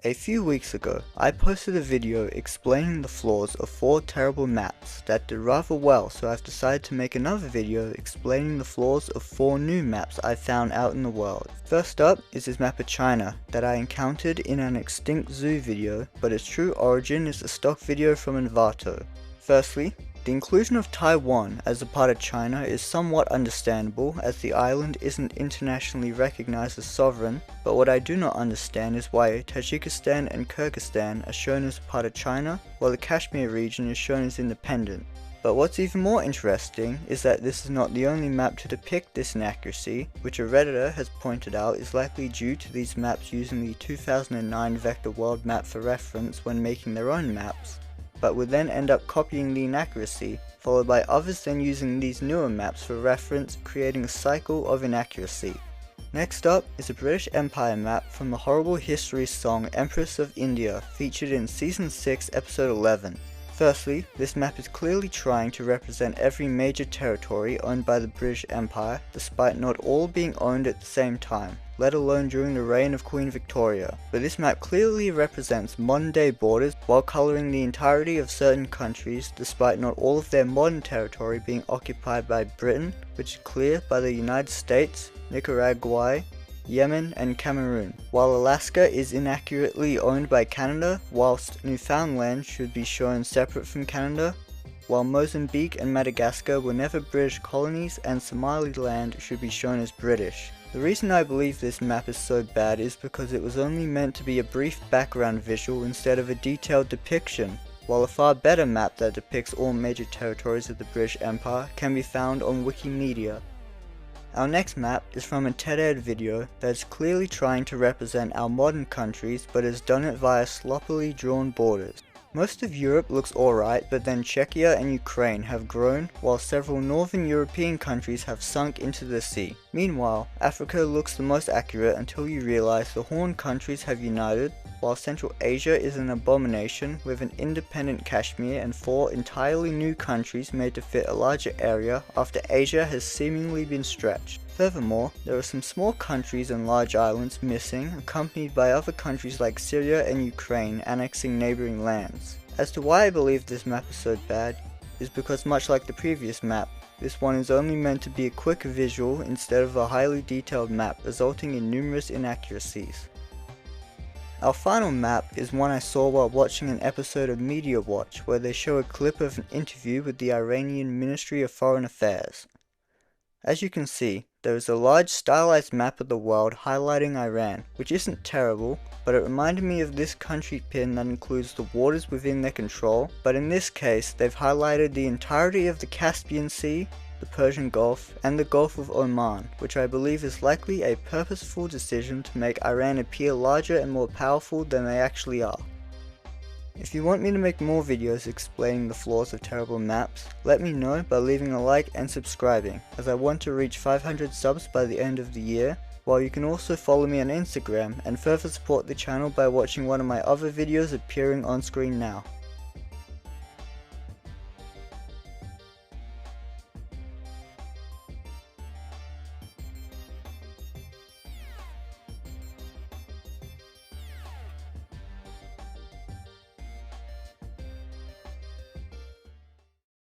A few weeks ago, I posted a video explaining the flaws of 4 terrible maps that did rather well, so I've decided to make another video explaining the flaws of 4 new maps I found out in the world. First up is this map of China that I encountered in an extinct zoo video, but its true origin is a stock video from Envato. Firstly, the inclusion of Taiwan as a part of China is somewhat understandable, as the island isn't internationally recognized as sovereign, but what I do not understand is why Tajikistan and Kyrgyzstan are shown as a part of China, while the Kashmir region is shown as independent. But what's even more interesting is that this is not the only map to depict this inaccuracy, which a redditor has pointed out is likely due to these maps using the 2009 vector world map for reference when making their own maps, but would then end up copying the inaccuracy, followed by others then using these newer maps for reference, creating a cycle of inaccuracy. Next up is a British Empire map from the horrible history song Empress of India, featured in Season 6 Episode 11. Firstly, this map is clearly trying to represent every major territory owned by the British Empire, despite not all being owned at the same time, let alone during the reign of Queen Victoria. But this map clearly represents modern day borders while colouring the entirety of certain countries, despite not all of their modern territory being occupied by Britain, which is clear by the United States, Nicaragua, Yemen and Cameroon, while Alaska is inaccurately owned by Canada, whilst Newfoundland should be shown separate from Canada, while Mozambique and Madagascar were never British colonies, and Somaliland should be shown as British. The reason I believe this map is so bad is because it was only meant to be a brief background visual instead of a detailed depiction, while a far better map that depicts all major territories of the British Empire can be found on Wikimedia. Our next map is from a TED-Ed video that is clearly trying to represent our modern countries, but has done it via sloppily drawn borders. Most of Europe looks alright, but then Czechia and Ukraine have grown, while several northern European countries have sunk into the sea. Meanwhile, Africa looks the most accurate until you realize the Horn countries have united, while Central Asia is an abomination with an independent Kashmir and 4 entirely new countries made to fit a larger area after Asia has seemingly been stretched. Furthermore, there are some small countries and large islands missing, accompanied by other countries like Syria and Ukraine annexing neighbouring lands. As to why I believe this map is so bad, is because much like the previous map, this one is only meant to be a quick visual instead of a highly detailed map, resulting in numerous inaccuracies. Our final map is one I saw while watching an episode of Media Watch, where they show a clip of an interview with the Iranian Ministry of Foreign Affairs. As you can see, there is a large stylized map of the world highlighting Iran, which isn't terrible, but it reminded me of this country pin that includes the waters within their control, but in this case they've highlighted the entirety of the Caspian Sea, the Persian Gulf, and the Gulf of Oman, which I believe is likely a purposeful decision to make Iran appear larger and more powerful than they actually are. If you want me to make more videos explaining the flaws of terrible maps, let me know by leaving a like and subscribing, as I want to reach 500 subs by the end of the year, while you can also follow me on Instagram and further support the channel by watching one of my other videos appearing on screen now.